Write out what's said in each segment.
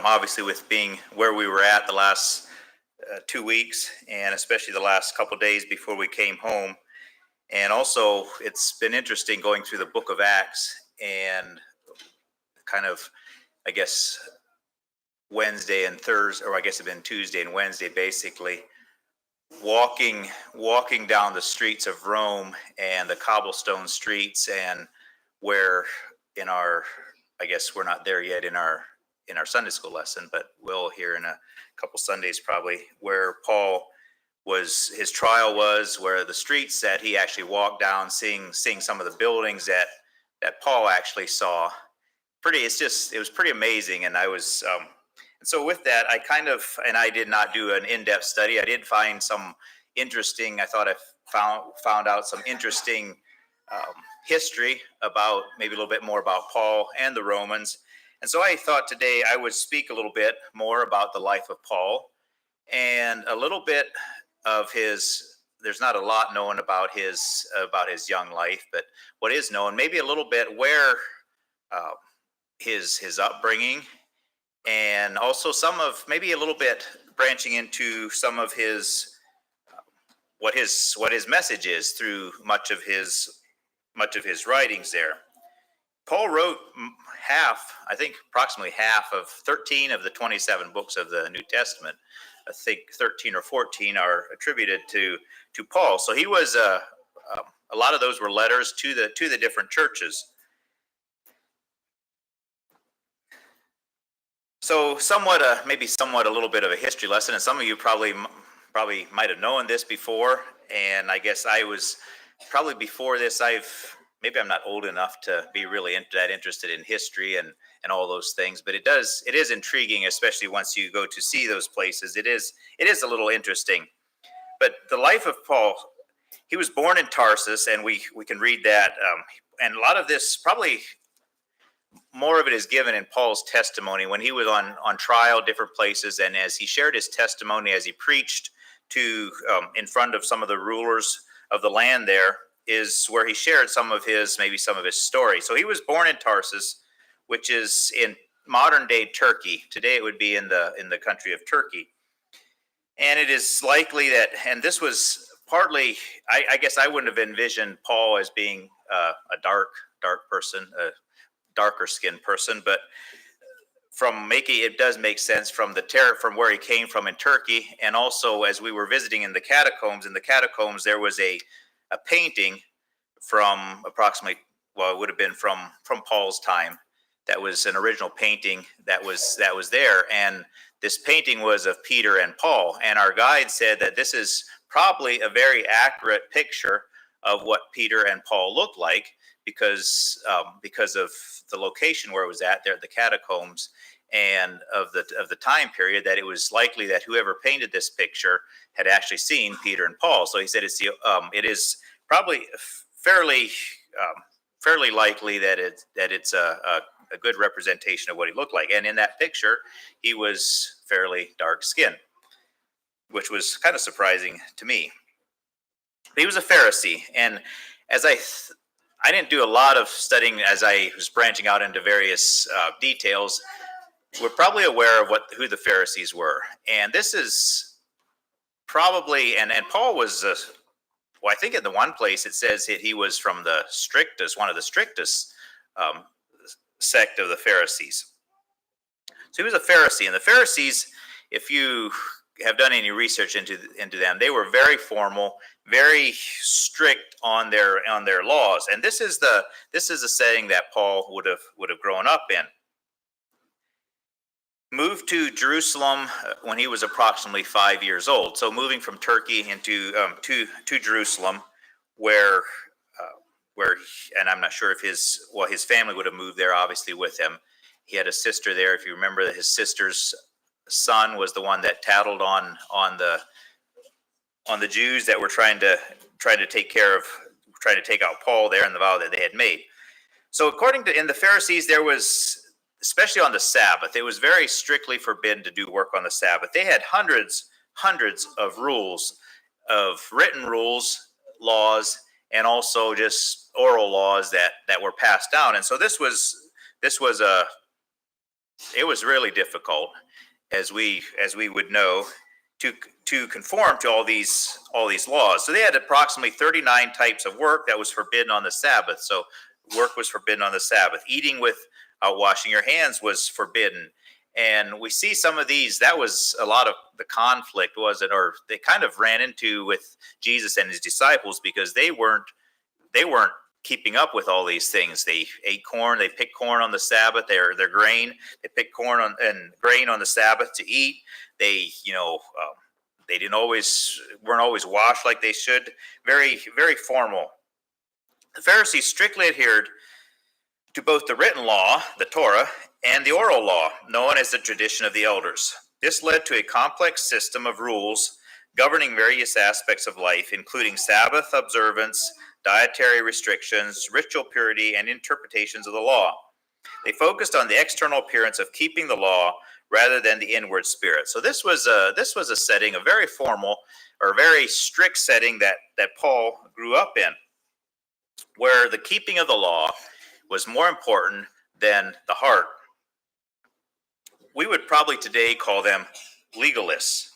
obviously with being where we were at the last 2 weeks, and especially the last couple days before we came home. And also, it's been interesting going through the book of Acts and kind of, I guess, Wednesday and Thursday, or I guess it's been Tuesday and Wednesday, basically walking down the streets of Rome and the cobblestone streets, and where in our, I guess we're not there yet in our Sunday school lesson, but we'll hear in a couple Sundays probably, where Paul was, his trial was, where the streets that he actually walked down, seeing some of the buildings that Paul actually saw. It was pretty amazing. And I was, and so with that, I did not do an in-depth study. I did find some interesting, I thought I found out some interesting history about, maybe a little bit more about Paul and the Romans. And so I thought today I would speak a little bit more about the life of Paul, and a little bit of his, there's not a lot known about his young life, but what is known, maybe a little bit where his upbringing, and also maybe a little bit branching into some of his what his message is through much of his writings there. Paul wrote approximately half of 13 of the 27 books of the New Testament. I think 13 or 14 are attributed to Paul. So he was a lot of those were letters to the different churches. So maybe somewhat a little bit of a history lesson, and some of you probably might have known this before. And I guess I was probably before this. Maybe I'm not old enough to be really that interested in history and all those things, but it is intriguing, especially once you go to see those places. It is a little interesting. But the life of Paul, he was born in Tarsus, and we can read that. And a lot of this, probably more of it, is given in Paul's testimony when he was on trial, different places, and as he shared his testimony, as he preached to in front of some of the rulers of the land there, is where he shared some of his story. So he was born in Tarsus, which is in modern day Turkey. Today it would be in the country of Turkey. And it is likely that, and this was partly, I guess I wouldn't have envisioned Paul as being a dark person, a darker skinned person, but it does make sense from where he came from in Turkey. And also, as we were visiting in the catacombs, there was a painting from approximately, it would have been from Paul's time. That was an original painting that was there, and this painting was of Peter and Paul. And our guide said that this is probably a very accurate picture of what Peter and Paul looked like, because of the location where it was at, there at the catacombs, and of the time period, that it was likely that whoever painted this picture had actually seen Peter and Paul. So he said it is probably fairly likely that it's a good representation of what he looked like. And in that picture, he was fairly dark skinned, which was kind of surprising to me. But he was a Pharisee, and as I didn't do a lot of studying as I was branching out into various details. We're probably aware of who the Pharisees were, and this is probably, and Paul was, I think in the one place it says that he was from one of the strictest sect of the Pharisees. So he was a Pharisee, and the Pharisees, if you have done any research into them, they were very formal, very strict on their laws, and this is the setting that Paul would have grown up in. Moved to Jerusalem when he was approximately 5 years old. So moving from Turkey into to Jerusalem, where and I'm not sure if his family would have moved there, obviously, with him. He had a sister there. If you remember, that his sister's son was the one that tattled on the Jews that were trying to take out Paul there, and the vow that they had made. So in the Pharisees, there was, especially on the Sabbath, it was very strictly forbidden to do work on the Sabbath. They had hundreds of rules, of written rules, laws, and also just oral laws that were passed down. And so this was it was really difficult, as we would know, to conform to all these laws. So they had approximately 39 types of work that was forbidden on the Sabbath. So work was forbidden on the Sabbath. Eating without washing your hands was forbidden. And we see some of these. That was a lot of the conflict, was it? Or they kind of ran into with Jesus and his disciples, because they weren't keeping up with all these things. They ate corn. They picked corn on the Sabbath. Their grain. They picked corn and grain on the Sabbath to eat. They, they weren't always washed like they should. Very, very formal. The Pharisees strictly adhered to both the written law, the Torah, and the oral law, known as the tradition of the elders. This led to a complex system of rules governing various aspects of life, including Sabbath observance, dietary restrictions, ritual purity, and interpretations of the law. They focused on the external appearance of keeping the law rather than the inward spirit. So this was a setting, a very formal or very strict setting that Paul grew up in, where the keeping of the law was more important than the heart. We would probably today call them legalists.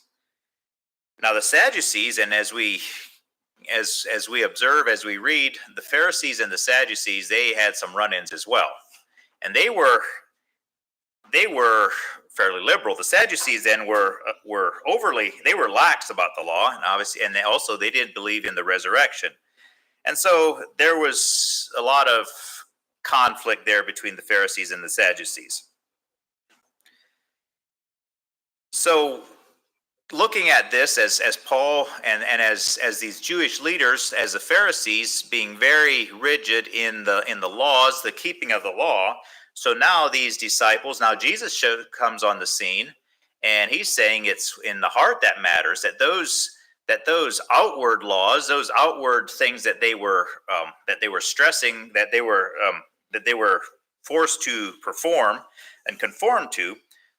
Now the Sadducees, and as we observe, as we read, the Pharisees and the Sadducees, they had some run-ins as well. And they were fairly liberal. The Sadducees then were lax about the law, and obviously, and they didn't believe in the resurrection. And so there was a lot of conflict there between the Pharisees and the Sadducees. So looking at this as Paul and as these Jewish leaders, as the Pharisees being very rigid in the laws, the keeping of the law. So now these disciples, now Jesus comes on the scene, and he's saying it's in the heart that matters, that those outward laws, those outward things that they were stressing, that they were forced to perform and conform to,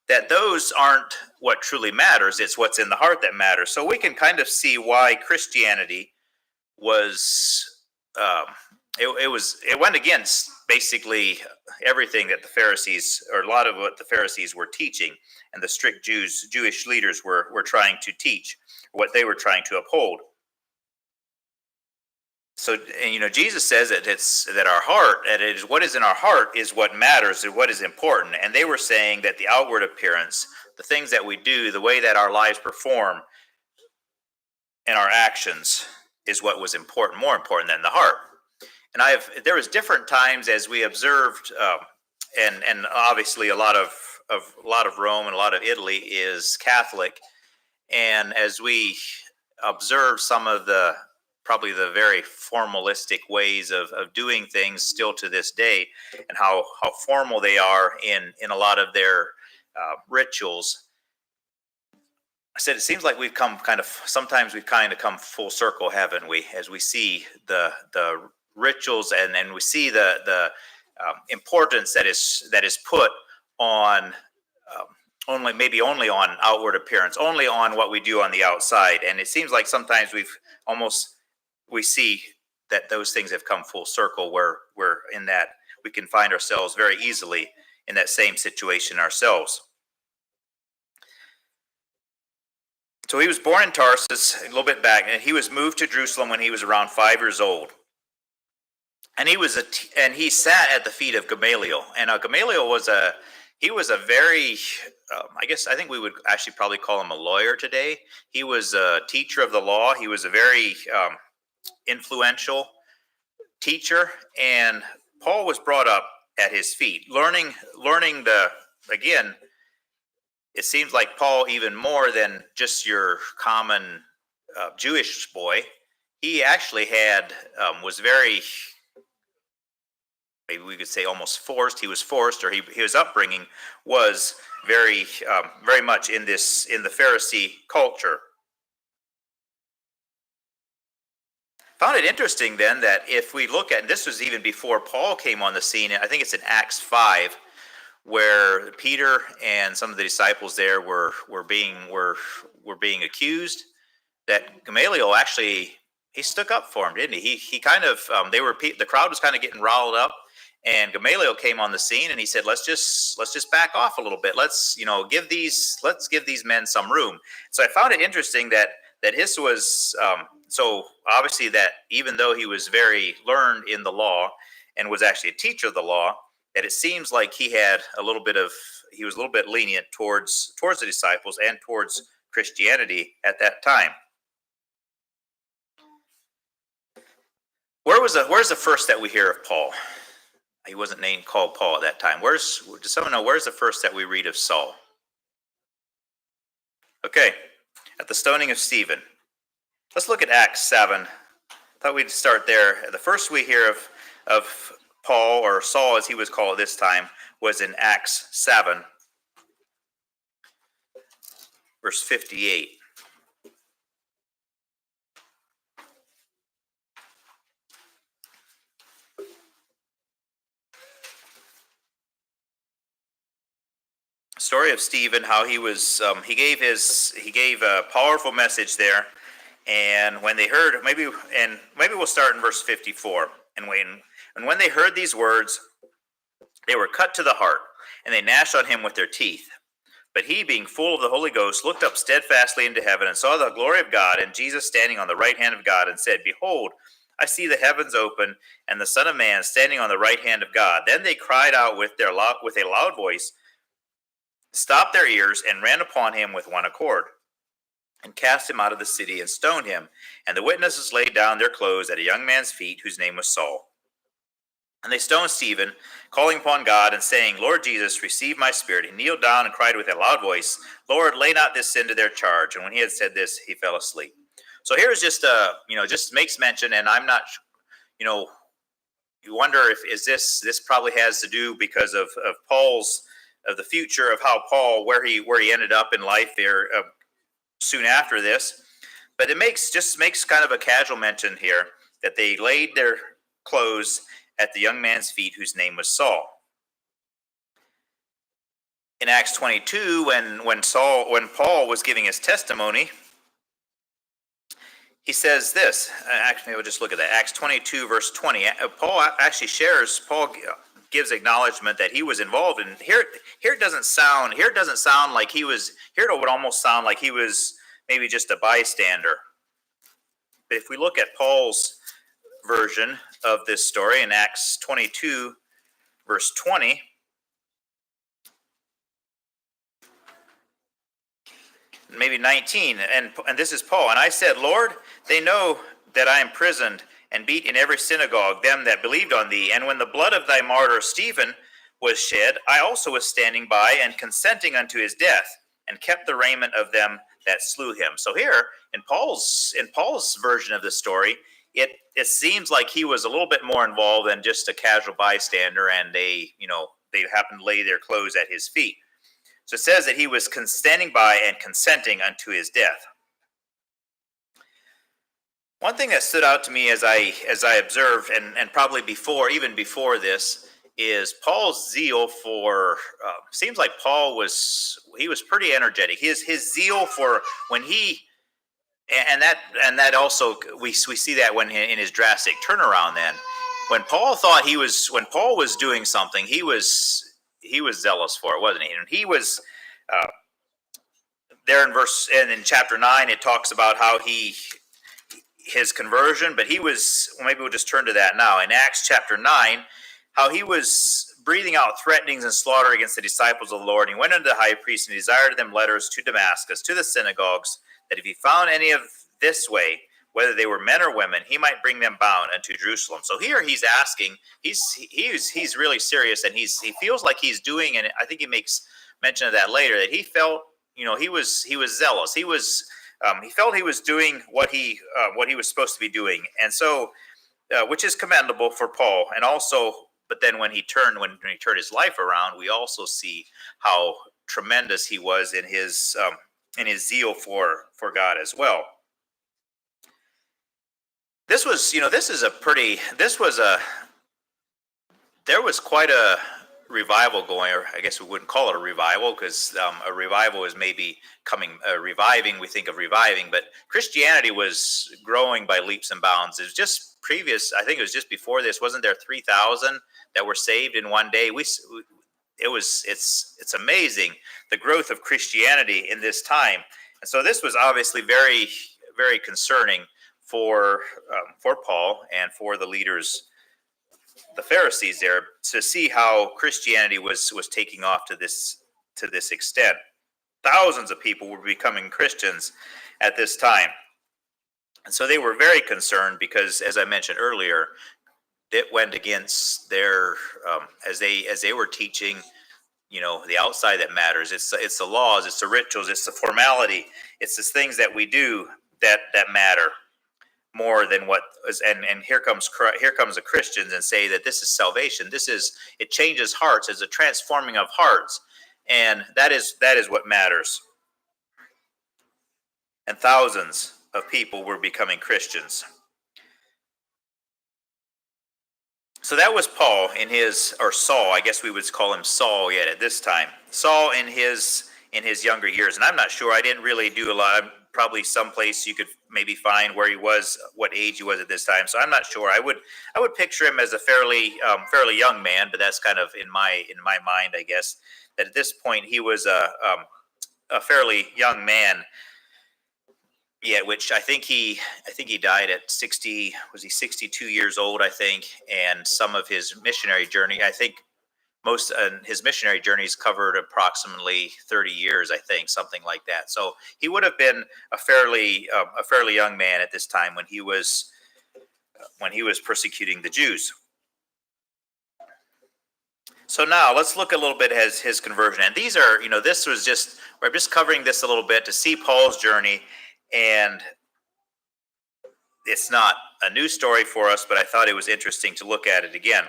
that those aren't what truly matters. It's what's in the heart that matters. So we can kind of see why Christianity was it went against basically everything that the Pharisees, or a lot of what the Pharisees were teaching, and the strict Jewish leaders were trying to teach, what they were trying to uphold. So, Jesus says that our heart, that it is what is in our heart is what matters and what is important. And they were saying that the outward appearance, the things that we do, the way that our lives perform, and our actions is what was important, more important than the heart. And there was different times as we observed, and obviously a lot of Rome and a lot of Italy is Catholic, and as we observe some of probably the very formalistic ways of doing things still to this day, and how formal they are in a lot of their rituals. I said it seems like sometimes we've kind of come full circle, haven't we? As we see the rituals, and we see the importance that is put on only on outward appearance, only on what we do on the outside. And it seems like sometimes we see that those things have come full circle, where we're in that we can find ourselves very easily in that same situation ourselves. So he was born in Tarsus, a little bit back, and he was moved to Jerusalem when he was around 5 years old. And he sat at the feet of Gamaliel. And Gamaliel was a very, I think we would actually probably call him a lawyer today. He was a teacher of the law. He was a very influential teacher, and Paul was brought up at his feet, learning again. It seems like Paul, even more than just your common Jewish boy, he actually was very, maybe we could say almost forced. He was forced, or his upbringing was very, very much in the Pharisee culture. Found it interesting then that if we look at, and this was even before Paul came on the scene, I think it's in Acts 5, where Peter and some of the disciples there were being accused, that Gamaliel actually, he stuck up for him, didn't he? He kind of the crowd was kind of getting riled up, And Gamaliel came on the scene, and he said, let's just back off a little bit. Let's give these men some room. So I found it interesting that his was so obviously that even though he was very learned in the law and was actually a teacher of the law, that it seems like he was a little bit lenient towards the disciples and towards Christianity at that time. Where's the first that we hear of Paul? He wasn't called Paul at that time. Does someone know where's the first that we read of Saul? Okay, at the stoning of Stephen. Let's look at Acts 7. I thought we'd start there. The first we hear of Paul, or Saul as he was called at this time, was in Acts 7, verse 58. Story of Stephen, how he was he gave a powerful message there, and when they heard, maybe we'll start in verse 54. And when they heard these words, they were cut to the heart, and they gnashed on him with their teeth. But he, being full of the Holy Ghost, looked up steadfastly into heaven and saw the glory of God and Jesus standing on the right hand of God, and said, Behold, I see the heavens open and the Son of Man standing on the right hand of God. Then they cried out with a loud voice, stopped their ears, and ran upon him with one accord, and cast him out of the city, and stoned him. And the witnesses laid down their clothes at a young man's feet, whose name was Saul. And they stoned Stephen, calling upon God, and saying, Lord Jesus, receive my spirit. He kneeled down and cried with a loud voice, Lord, lay not this sin to their charge. And when he had said this, he fell asleep. So here's just just makes mention, and I'm not, you wonder if this probably has to do because of Paul's, of the future of how Paul, where he ended up in life there soon after this. But it makes kind of a casual mention here that they laid their clothes at the young man's feet, whose name was Saul. In Acts 22, when Paul was giving his testimony, he says this. Actually, we'll just look at that. Acts 22, verse 20. Paul gives acknowledgement that he was involved, and here it doesn't sound like he was. Here it would almost sound like he was maybe just a bystander. But if we look at Paul's version of this story in Acts 22, verse 20, maybe 19, and this is Paul. And I said, Lord, they know that I am imprisoned and beat in every synagogue them that believed on thee. And when the blood of thy martyr Stephen was shed, I also was standing by and consenting unto his death, and kept the raiment of them that slew him. So here in Paul's version of the story, it seems like he was a little bit more involved than just a casual bystander, and they happened to lay their clothes at his feet. So it says that he was standing by and consenting unto his death. One thing that stood out to me as I observed, and probably even before this, is Paul's zeal for. Seems like Paul was pretty energetic. His zeal for when he, and that also we see that when in his drastic turnaround. Then, when Paul was doing something, he was zealous for it, wasn't he? And he was there in chapter 9. It talks about how his conversion, but maybe we'll just turn to that now. In Acts chapter 9, how he was breathing out threatenings and slaughter against the disciples of the Lord. And he went unto the high priest and desired them letters to Damascus, to the synagogues, that if he found any of this way, whether they were men or women, he might bring them bound unto Jerusalem. So here he's asking, he's really serious, and he feels like he's doing, and I think he makes mention of that later, that he felt, he was zealous. He felt he was doing what he was supposed to be doing, and so, which is commendable for Paul. And also, but then when he turned his life around, we also see how tremendous he was in his zeal for God as well. There was quite a revival going, or I guess we wouldn't call it a revival, because a revival is maybe reviving. We think of reviving, but Christianity was growing by leaps and bounds. It was just previous, I think it was just before this, wasn't there 3,000 that were saved in one day. It's amazing the growth of Christianity in this time. And so this was obviously very, very concerning for Paul and for the leaders, the Pharisees there, to see how Christianity was taking off to this extent. Thousands of people were becoming Christians at this time. And so they were very concerned because, as I mentioned earlier, it went against their, as they were teaching, the outside that matters. It's the laws, it's the rituals, it's the formality, it's the things that we do that matter more than what is. And here comes the Christians and say that this is salvation. It changes hearts. It's a transforming of hearts, and that is what matters. And thousands of people were becoming Christians. So that was Paul or Saul, I guess we would call him Saul yet at this time. Saul in his younger years, and I'm not sure. I didn't really do a lot. Probably someplace you could maybe find where he was, what age he was at this time. So I'm not sure. I would picture him as a fairly young man, but that's kind of in my mind, I guess, that at this point he was a fairly young man. Yeah, which I think he died at 60. Was he 62 years old? I think, and some of his missionary journey, I think, most his missionary journeys covered approximately 30 years. I think, something like that. So he would have been a fairly young man at this time when he was persecuting the Jews. So now let's look a little bit at his conversion, and these are, we're just covering this a little bit to see Paul's journey. And it's not a new story for us, but I thought it was interesting to look at it again.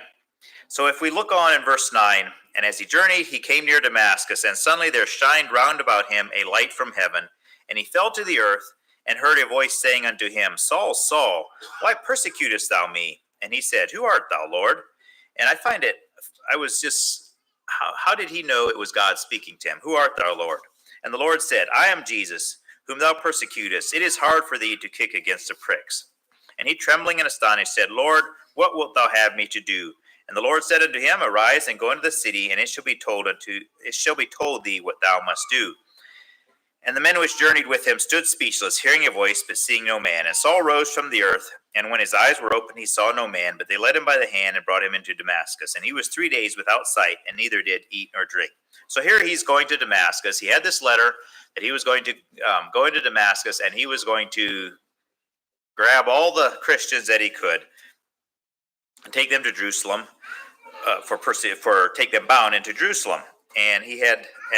So if we look on in verse 9, and as he journeyed, he came near Damascus, and suddenly there shined round about him a light from heaven, and he fell to the earth, and heard a voice saying unto him, Saul, Saul, why persecutest thou me? And he said, Who art thou, Lord? And I was just, how did he know it was God speaking to him? Who art thou, Lord? And the Lord said, I am Jesus, whom thou persecutest. It is hard for thee to kick against the pricks. And he, trembling and astonished, said, Lord, what wilt thou have me to do? And the Lord said unto him, Arise and go into the city, and it shall be told thee what thou must do. And the men which journeyed with him stood speechless, hearing a voice, but seeing no man. And Saul rose from the earth, and when his eyes were opened, he saw no man, but they led him by the hand and brought him into Damascus. And he was 3 days without sight, and neither did eat nor drink. So here he's going to Damascus. He had this letter that he was going to go into Damascus, and he was going to grab all the Christians that he could and take them to Jerusalem, take them bound into Jerusalem. And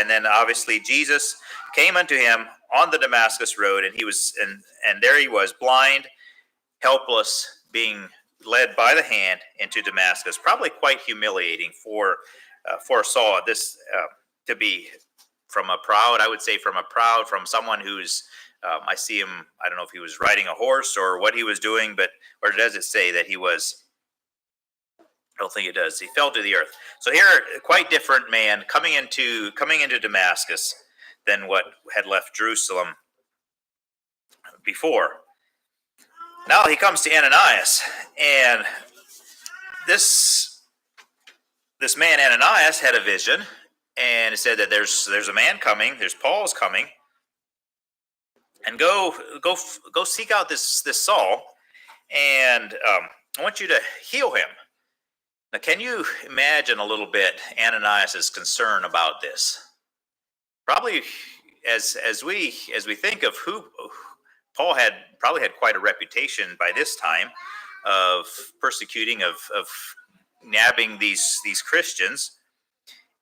then obviously Jesus came unto him on the Damascus road, and and there he was, blind, helpless, being led by the hand into Damascus. Probably quite humiliating for Saul to be from from someone who's, I see him, I don't know if he was riding a horse or what he was doing, or does it say that he was? I don't think it does. He fell to the earth. So here, quite different man coming into Damascus than what had left Jerusalem before. Now he comes to Ananias, and this man Ananias had a vision. And it said that there's a man coming. There's Paul's coming, and go seek out this Saul, and I want you to heal him. Now, can you imagine a little bit Ananias's concern about this? Probably, as we think of who Paul probably had quite a reputation by this time of persecuting, of nabbing these Christians.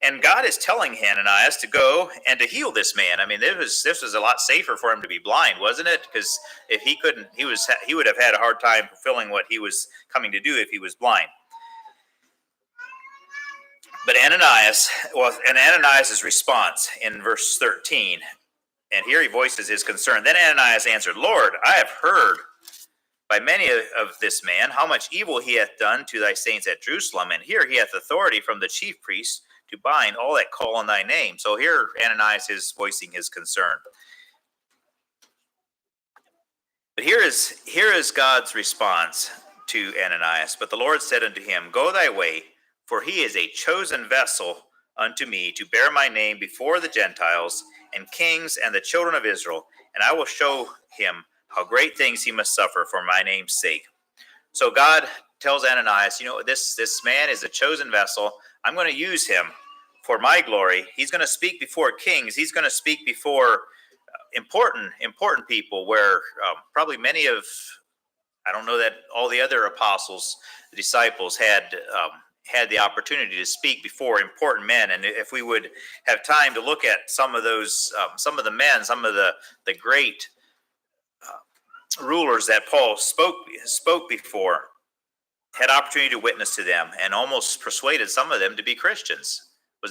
And God is telling Ananias to go and to heal this man. I mean, this was a lot safer for him to be blind, wasn't it? Because if he couldn't, he would have had a hard time fulfilling what he was coming to do if he was blind. But Ananias' response in verse 13, and here he voices his concern. Then Ananias answered, Lord, I have heard by many of this man how much evil he hath done to thy saints at Jerusalem, and here he hath authority from the chief priests to bind all that call on thy name. So here Ananias is voicing his concern. But here is God's response to Ananias. But the Lord said unto him, Go thy way, For he is a chosen vessel unto me to bear my name before the Gentiles and kings and the children of Israel, and I will show him how great things he must suffer for my name's sake. So God tells Ananias, this man is a chosen vessel. I'm going to use him for my glory. He's going to speak before kings. He's going to speak before important people where probably many of, I don't know that all the other apostles, the disciples had the opportunity to speak before important men. And if we would have time to look at some of those, some of the men, some of the great rulers that Paul spoke before, had opportunity to witness to them and almost persuaded some of them to be Christians. I'm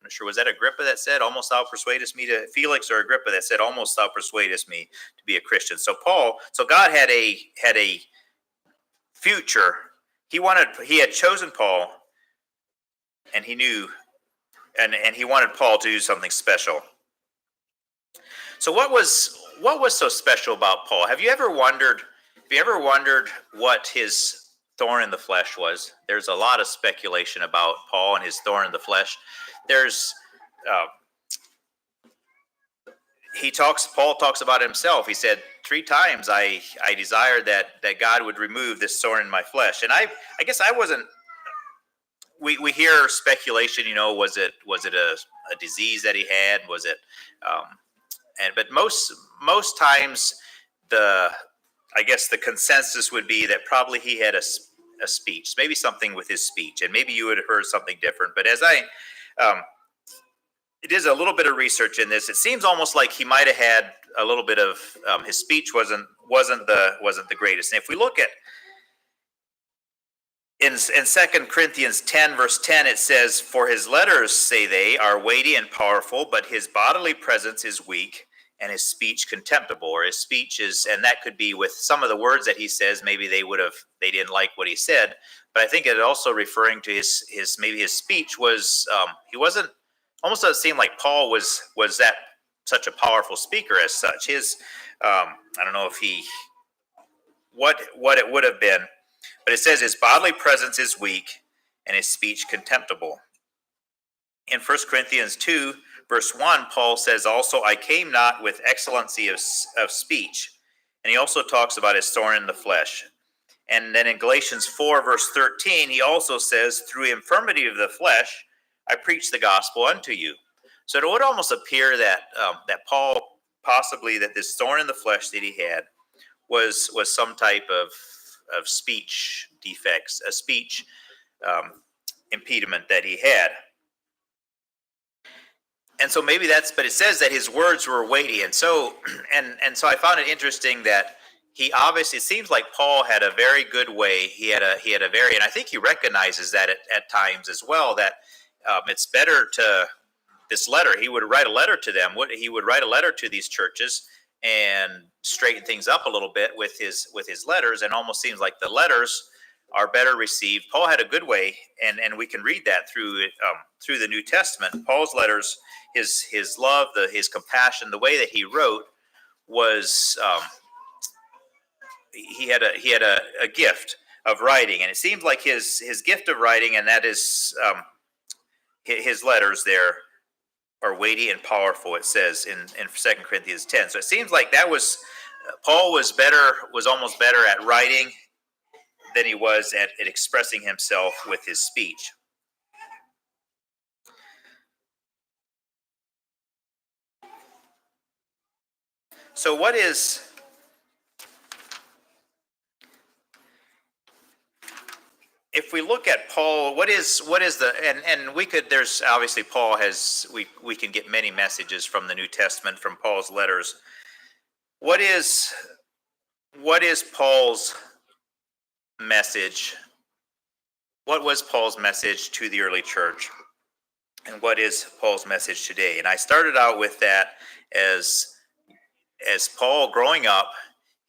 not sure, was that Agrippa that said, almost thou persuadest me to, Felix or Agrippa that said, almost thou persuadest me to be a Christian. So God had a future. He had chosen Paul, and he knew, and he wanted Paul to do something special. So what was so special about Paul? Have you ever wondered what his thorn in the flesh was? There's a lot of speculation about Paul and his thorn in the flesh. There's Paul talks about himself. He said, 3 times I desired that God would remove this thorn in my flesh. And I guess I wasn't. We hear speculation. Was it a disease that he had? Was it? But most times I guess the consensus would be that probably he had a speech, maybe something with his speech, and maybe you would have heard something different. But as I did a little bit of research in this, it seems almost like he might have had a little bit of his speech wasn't the greatest. And if we look at in 2 Corinthians 10 verse 10, it says, "For his letters, say they, are weighty and powerful, but his bodily presence is weak, and his speech contemptible." Or his speech is, and that could be with some of the words that he says, maybe they didn't like what he said. But I think it also referring to his maybe his speech was, he wasn't, almost doesn't seem like Paul was that such a powerful speaker as such. I don't know if what it would have been, but it says his bodily presence is weak and his speech contemptible. In 1 Corinthians 2, verse 1, Paul says also, "I came not with excellency of speech." And he also talks about his thorn in the flesh. And then in Galatians 4, verse 13, he also says, "Through infirmity of the flesh, I preach the gospel unto you." So it would almost appear that Paul, possibly that this thorn in the flesh that he had was some type of speech defects, a speech impediment that he had. And so maybe but it says that his words were weighty. And so I found it interesting that he obviously, it seems like Paul had a very good way. He had a very, and I think he recognizes that at times as well, that it's better to, this letter, he would write a letter to them. He would write a letter to these churches and straighten things up a little bit with his letters, and almost seems like the letters are better received. Paul had a good way, and we can read that through the New Testament. Paul's letters, his love, his compassion, the way that he wrote was, he had a gift of writing, and it seems like his gift of writing, and that is his letters there are weighty and powerful, it says in 2 Corinthians 10. So it seems like that was, Paul was almost better at writing than he was at expressing himself with his speech. So if we look at Paul, what is the, and we could, there's obviously Paul has, we can get many messages from the New Testament, from Paul's letters. What is Paul's message? What was Paul's message to the early church? And what is Paul's message today? And I started out with that as Paul growing up,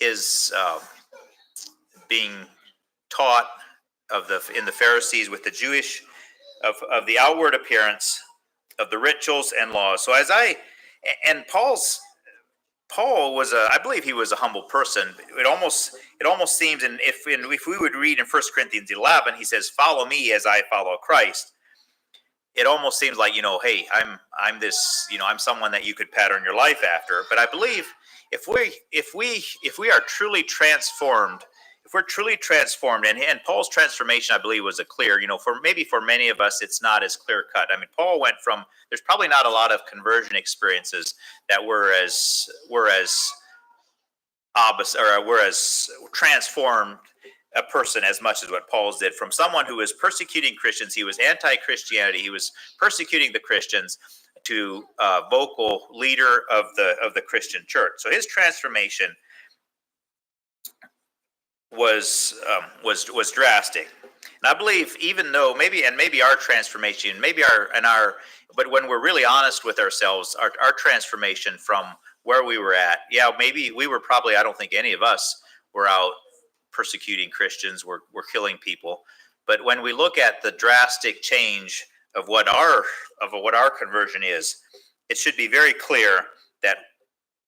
his being taught in the Pharisees with the Jewish, of the outward appearance of the rituals and laws. So Paul's Paul was I believe he was a humble person. It almost seems, and if we would read in 1 Corinthians 11, he says, "Follow me as I follow Christ." It almost seems like, hey, I'm this, I'm someone that you could pattern your life after. But I believe if we are truly transformed, if we're truly transformed, and Paul's transformation, I believe, was a clear, for many of us, it's not as clear cut. I mean, Paul went from, there's probably not a lot of conversion experiences that were as opposite, or were as transformed a person as much as what Paul's did. From someone who was persecuting Christians, he was anti-Christianity, he was persecuting the Christians, to vocal leader of the Christian church. So his transformation was drastic. And I believe, even though maybe our transformation, but when we're really honest with ourselves, our transformation from where we were at, maybe we were probably, I don't think any of us were out persecuting Christians, we're killing people. But when we look at the drastic change of what our conversion is, it should be very clear that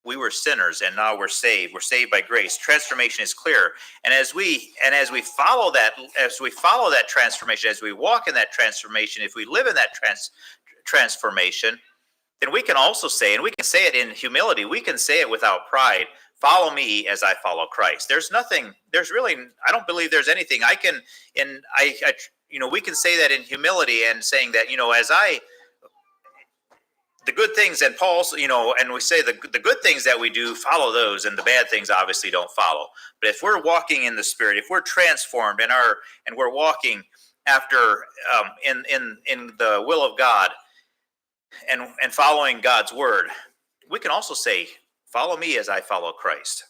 we were sinners and now we're saved. We're saved by grace. Transformation is clear. And as we follow that transformation, as we walk in that transformation, if we live in that transformation, then we can also say, and we can say it in humility, we can say it without pride, "Follow me as I follow Christ." I don't believe there's anything we can say that in humility, and saying that, the good things, and Paul's, and we say the good things that we do, follow those, and the bad things obviously don't follow. But if we're walking in the Spirit, if we're transformed and we're walking after in the will of God, and following God's word, we can also say, "Follow me as I follow Christ."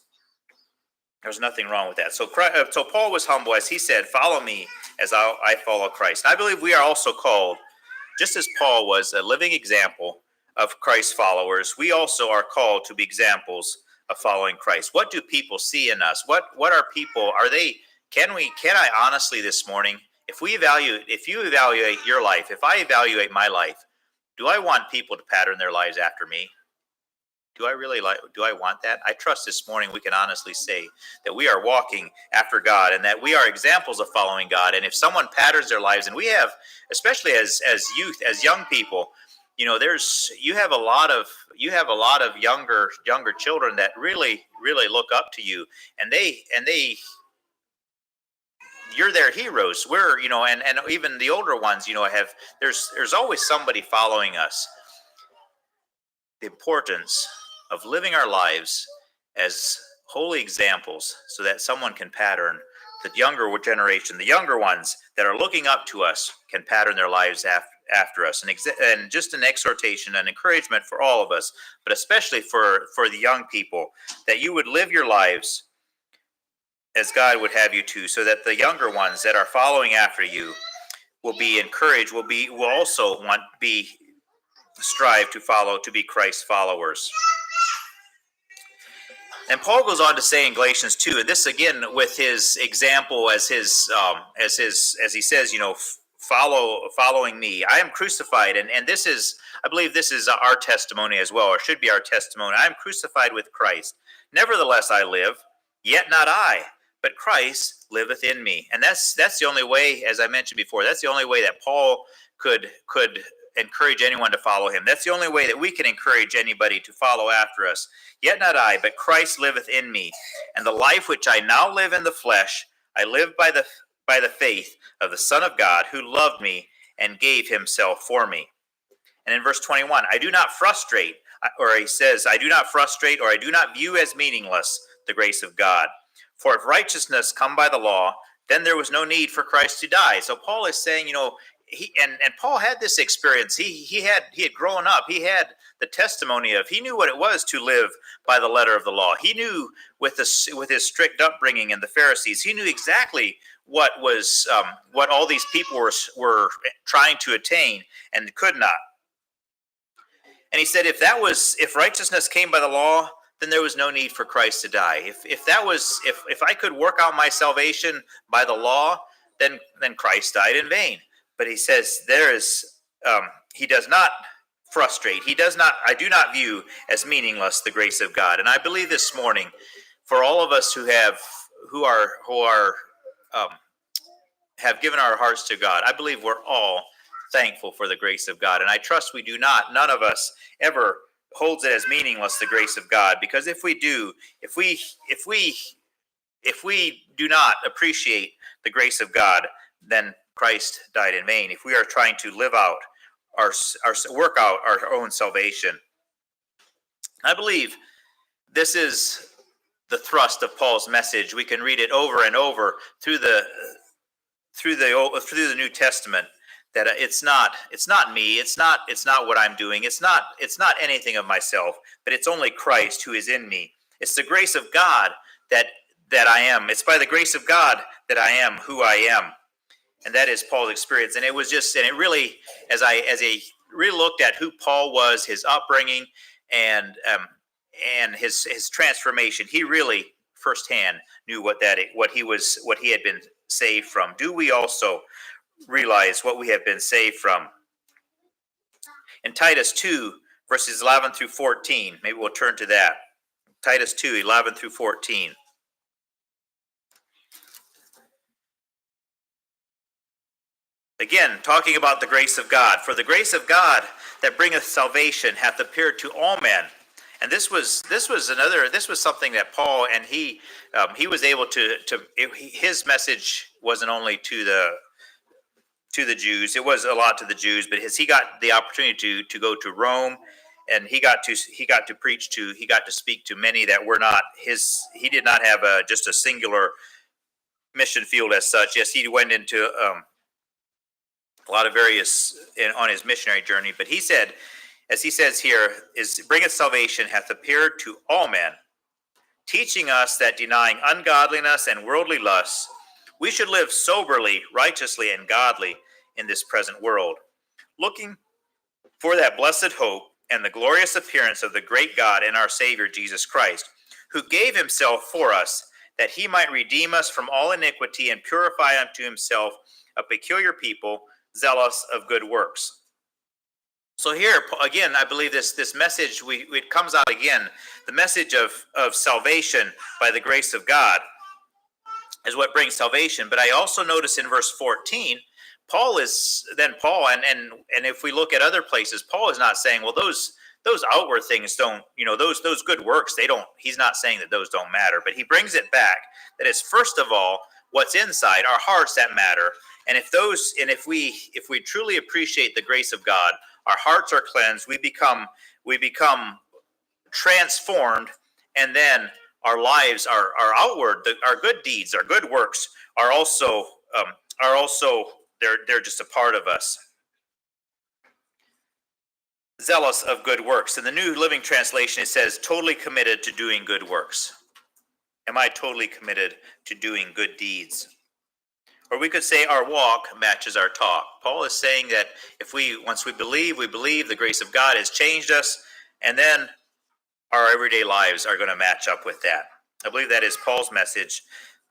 There's nothing wrong with that. So Paul was humble, as he said, "Follow me as I follow Christ." I believe we are also called, just as Paul was a living example of Christ's followers, we also are called to be examples of following Christ. What do people see in us? What are people? Can I honestly this morning, if you evaluate your life, if I evaluate my life, do I want people to pattern their lives after me? Do I want that? I trust this morning we can honestly say that we are walking after God, and that we are examples of following God. And if someone patterns their lives, and we have, especially as youth, as young people, you have a lot of younger children that really look up to you, and you're their heroes. We're, and even the older ones, there's always somebody following us. The importance of living our lives as holy examples, so that someone can pattern, the younger generation, the younger ones that are looking up to us, can pattern their lives after us. And just an exhortation, an encouragement for all of us, but especially for the young people, that you would live your lives as God would have you to, so that the younger ones that are following after you will be encouraged, will also strive to be Christ's followers. And Paul goes on to say in Galatians 2, and this again with his example as he says, following me. I am crucified, and this is, I believe this is our testimony as well, or should be our testimony. I am crucified with Christ. Nevertheless I live, yet not I, but Christ liveth in me. And that's the only way, as I mentioned before, that's the only way that Paul could encourage anyone to follow him. That's the only way that we can encourage anybody to follow after us. Yet not I, but Christ liveth in me. And the life which I now live in the flesh, I live by the faith of the Son of God, who loved me and gave himself for me. And in verse 21, I do not frustrate, or I do not view as meaningless the grace of God. For if righteousness come by the law, then there was no need for Christ to die. So Paul is saying, and Paul had this experience. He had grown up. He had the testimony of, he knew what it was to live by the letter of the law. He knew with his strict upbringing and the Pharisees, he knew exactly what all these people were trying to attain and could not. And he said, if righteousness came by the law, then there was no need for Christ to die. If I could work out my salvation by the law, then Christ died in vain. But he says he does not frustrate. I do not view as meaningless the grace of God. And I believe this morning, for all of us who um, have given our hearts to God, I believe we're all thankful for the grace of God. And I trust none of us ever holds it as meaningless, the grace of God, because if we do, if we do not appreciate the grace of God, then Christ died in vain. If we are trying to live out work out our own salvation, I believe this is the thrust of Paul's message. We can read it over and over through the New Testament. That it's not me. It's not what I'm doing. It's not anything of myself, but it's only Christ who is in me. It's the grace of God that I am. It's by the grace of God that I am who I am. And that is Paul's experience. And it really, as I really looked at who Paul was, his upbringing, and his transformation, he really firsthand knew what he had been saved from. Do we also realize what we have been saved from? In Titus 2, verses 11 through 14, maybe we'll turn to that. Titus 2, 11 through 14. Again, talking about the grace of God. For the grace of God that bringeth salvation hath appeared to all men. And this was something that Paul, and he was able his message wasn't only to the Jews. It was a lot to the Jews, but he got the opportunity to go to Rome, and he got to speak to many that were not his. He did not have just a singular mission field as such. Yes, he went into a lot of various on his missionary journey, but he said, as he says here, is bringeth salvation hath appeared to all men, teaching us that denying ungodliness and worldly lusts, we should live soberly, righteously, and godly in this present world, looking for that blessed hope and the glorious appearance of the great God and our Savior Jesus Christ, who gave himself for us, that he might redeem us from all iniquity and purify unto himself a peculiar people, zealous of good works. So here, again, I believe this message, it comes out again, the message of salvation by the grace of God is what brings salvation. But I also notice in verse 14, Paul, and if we look at other places, Paul is not saying, well, those outward things don't, those good works, he's not saying that those don't matter, but he brings it back, that it's first of all, what's inside, our hearts that matter. And if we truly appreciate the grace of God, our hearts are cleansed, we become transformed, and then our lives are outward. Our good deeds, our good works are also they're just a part of us. Zealous of good works. In the New Living Translation, it says, totally committed to doing good works. Am I totally committed to doing good deeds? Or we could say our walk matches our talk. Paul is saying that once we believe the grace of God has changed us, and then our everyday lives are going to match up with that. I believe that is Paul's message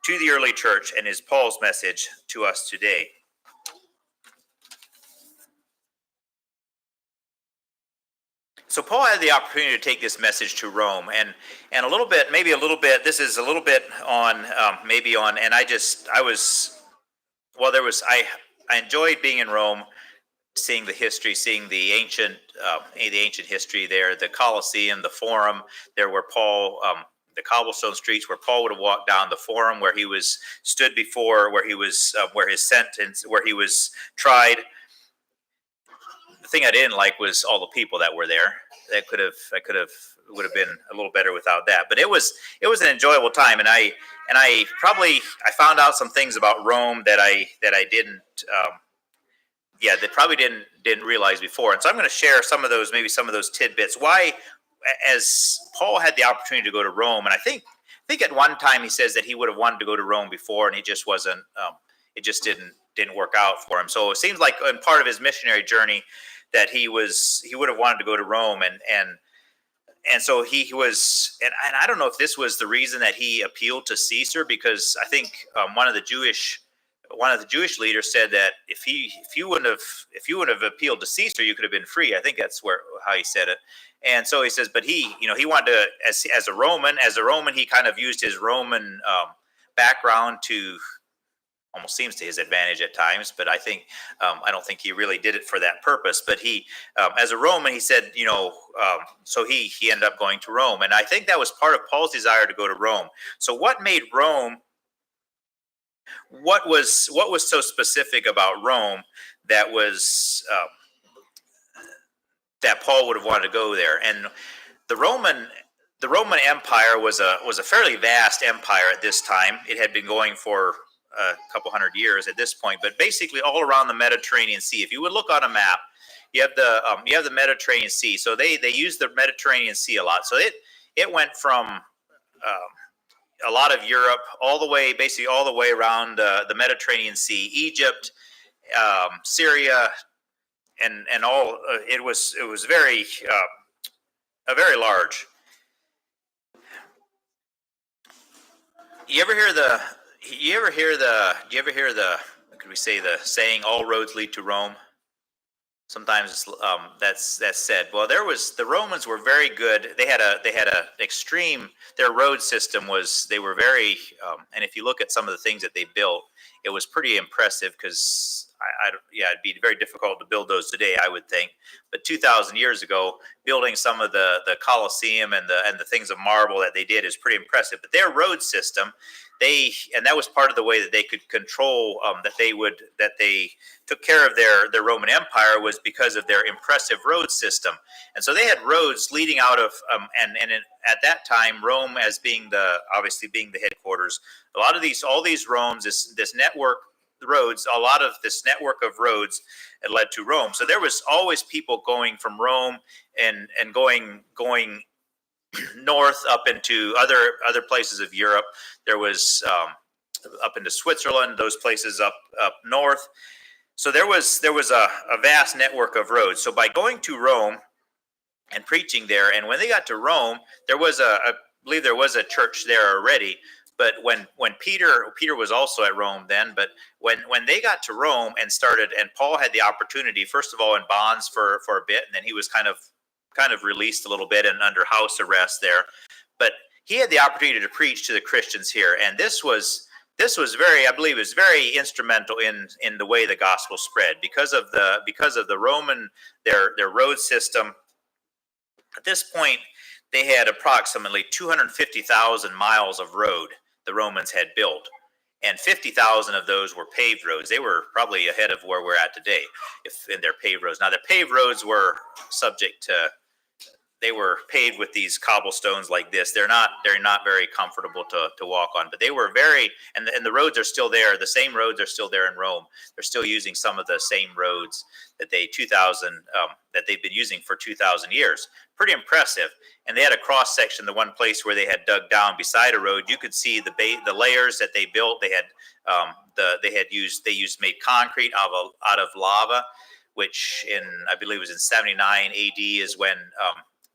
to the early church and is Paul's message to us today. So Paul had the opportunity to take this message to Rome, and a little bit, this is a little bit on, and I enjoyed being in Rome, seeing the history, seeing the ancient history there, the Colosseum, the Forum, there where Paul, the cobblestone streets where Paul would have walked down, the Forum where he was stood before, where he was, where his sentence, where he was tried. The thing I didn't like was all the people that were there. Would have been a little better without that. But it was an enjoyable time, and I found out some things about Rome that I didn't that probably didn't realize before. And so I'm going to share some of those tidbits. Why, as Paul had the opportunity to go to Rome, and I think at one time he says that he would have wanted to go to Rome before, and he just wasn't. It just didn't work out for him. So it seems like in part of his missionary journey that he would have wanted to go to Rome, and so he was, and I don't know if this was the reason that he appealed to Caesar, because I think one of the Jewish one of the Jewish leaders said that if you wouldn't have appealed to Caesar, you could have been free. I think that's how he said it. And so he says, but he wanted to, as a Roman, he kind of used his Roman background to, almost seems to his advantage at times, but I don't think he really did it for that purpose. But he, as a Roman, he said, so he ended up going to Rome, and I think that was part of Paul's desire to go to Rome. So what made Rome? What was so specific about Rome that that Paul would have wanted to go there? And the Roman Empire was a fairly vast empire at this time. It had been going for a couple hundred years at this point, but basically all around the Mediterranean Sea. If you would look on a map, you have the Mediterranean Sea. So they use the Mediterranean Sea a lot. So it went from a lot of Europe basically all the way around the Mediterranean Sea, Egypt, Syria, and all. It was very very large. Do you ever hear the could we say the saying, all roads lead to Rome? Sometimes that's said. Well, the Romans were very good. They had a extreme. Their road system they were very. And if you look at some of the things that they built, it was pretty impressive because it'd be very difficult to build those today, I would think. But 2,000 years ago, building some of the Colosseum and the things of marble that they did is pretty impressive. But their road system, and that was part of the way that they could control, that they took care of their Roman Empire, was because of their impressive road system. And so they had roads leading out of, at that time, Rome as obviously being the headquarters. All these Romes, this network roads, a lot of this network of roads that led to Rome. So there was always people going from Rome and going north up into other places of Europe. There was up into Switzerland, those places up north. So there was a vast network of roads. So by going to Rome and preaching there, and when they got to Rome, there was I believe there was a church there already. But when Peter was also at Rome then, but when they got to Rome and Paul had the opportunity, first of all, in bonds for a bit, and then he was kind of released a little bit and under house arrest there. But he had the opportunity to preach to the Christians here, and this was very, I believe, is very instrumental in the way the gospel spread because of the Roman their road system. At this point, they had approximately 250,000 miles of road the Romans had built, and 50,000 of those were paved roads. They were probably ahead of where we're at today, if in their paved roads. Now, the paved roads were they were paved with these cobblestones like this. They're not very comfortable to walk on, but they were and the roads are still there. The same roads are still there in Rome. They're still using some of the same roads that they've been using for 2,000 years. Pretty impressive. And they had a cross section. The one place where they had dug down beside a road, you could see the layers that they built. They had made concrete out of lava, which I believe was in 79 AD is when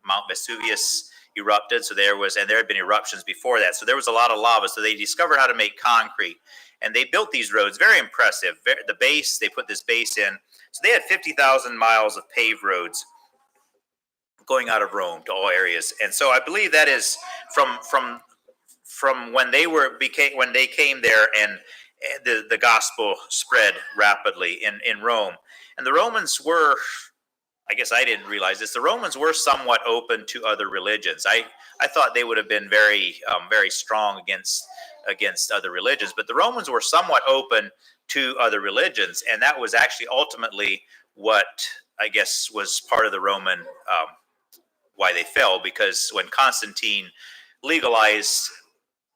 Mount Vesuvius erupted. So there had been eruptions before that. So there was a lot of lava. So they discovered how to make concrete, and they built these roads. Very impressive. The base, they put this base in. So they had 50,000 miles of paved roads going out of Rome to all areas. And so I believe that is from when they came there, and the gospel spread rapidly in Rome. And the Romans were, I guess I didn't realize this, the Romans were somewhat open to other religions. I thought they would have been very strong against other religions, but the Romans were somewhat open to other religions, and that was actually ultimately what I guess was part of the Roman why they fell, because when Constantine legalized,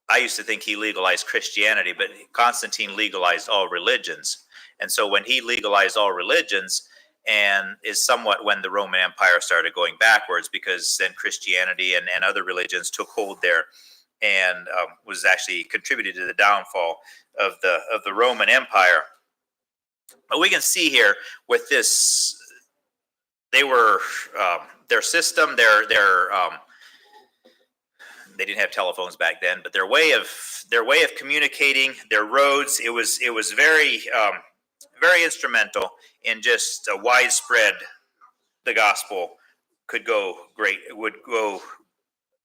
I used to think he legalized Christianity, but Constantine legalized all religions. And so when he legalized all religions, and is somewhat when the Roman Empire started going backwards, because then Christianity and other religions took hold there, and was actually contributed to the downfall of the Roman Empire. But we can see here with this, they were their system, they didn't have telephones back then, but their way of their way of communicating, their roads. It was very instrumental in just a widespread. The gospel could go great. It would go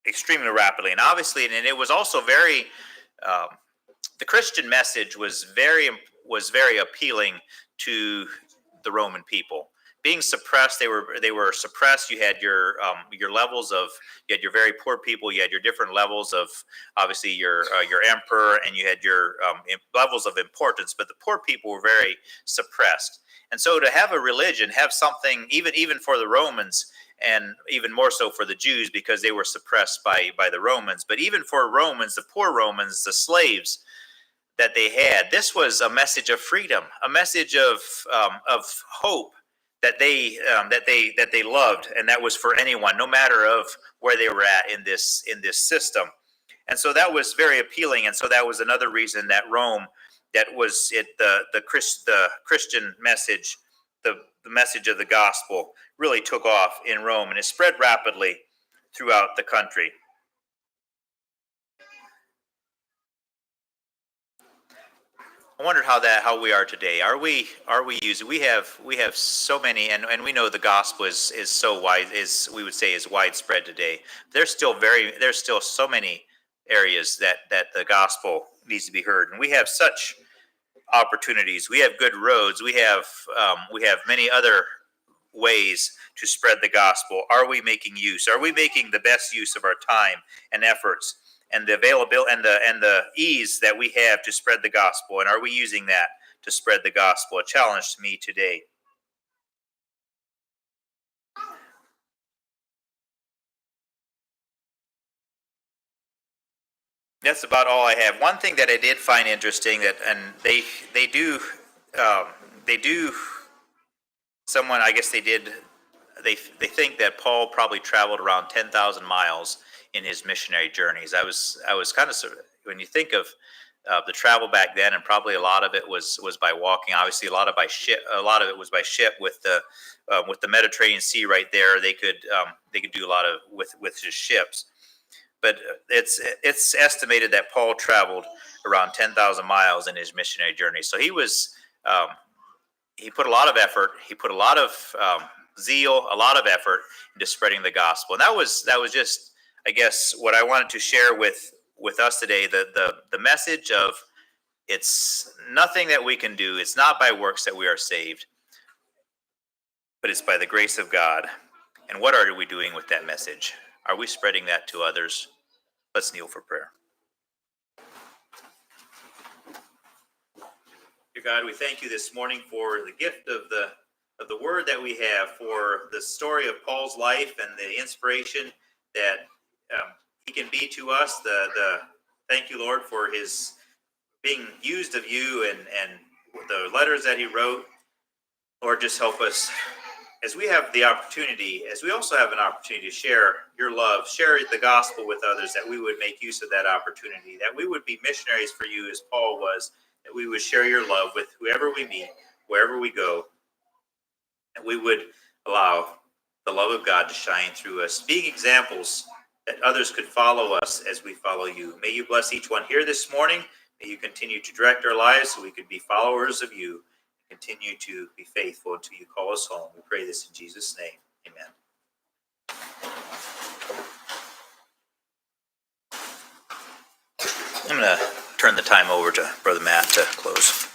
extremely rapidly, and obviously, and it was also very. Um, the Christian message was very appealing to the Roman people. Being suppressed, they were suppressed. You had your levels of, you had your very poor people. You had your different levels of, obviously your emperor, and you had your levels of importance. But the poor people were very suppressed, and so to have a religion, have something, even for the Romans, and even more so for the Jews, because they were suppressed by the Romans. But even for Romans, the poor Romans, the slaves that they had, this was a message of freedom, a message of hope that they loved, and that was for anyone, no matter of where they were at in this system. And so that was very appealing. And so that was another reason that Rome, that was it, the Christian message, the message of the gospel really took off in Rome, and it spread rapidly throughout the country. I wondered how we are today. Are we using? We have so many, and we know the gospel is so wide, we would say is widespread today. There's still so many areas that the gospel needs to be heard, and we have such opportunities. We have good roads. We have many other ways to spread the gospel. Are we making use? Are we making the best use of our time and efforts, and the availability and the ease that we have to spread the gospel? And are we using that to spread the gospel? A challenge to me today. That's about all I have. One thing that I did find interesting, that, and they do someone, I guess they did, they think that Paul probably traveled around 10,000 miles in his missionary journeys. I was kind of, when you think of the travel back then, and probably a lot of it was by walking. Obviously, a lot of it was by ship with the Mediterranean Sea right there. They could do a lot of with just ships. But it's estimated that Paul traveled around 10,000 miles in his missionary journey. So he put a lot of effort. He put a lot of zeal, a lot of effort into spreading the gospel. And that was just, I guess, what I wanted to share with us today. The message of, it's nothing that we can do. It's not by works that we are saved, but it's by the grace of God. And what are we doing with that message? Are we spreading that to others? Let's kneel for prayer. Dear God, we thank you this morning for the gift of the word that we have, for the story of Paul's life and the inspiration that he can be to us. The thank you, Lord, for his being used of you, and the letters that he wrote. Lord, just help us as we have the opportunity, as we also have an opportunity to share your love, share the gospel with others, that we would make use of that opportunity, that we would be missionaries for you as Paul was, that we would share your love with whoever we meet, wherever we go, that we would allow the love of God to shine through us, being examples that others could follow us as we follow you. May you bless each one here this morning. May you continue to direct our lives so we could be followers of you. Continue to be faithful until you call us home. We pray this in Jesus' name. Amen. I'm going to turn the time over to Brother Matt to close.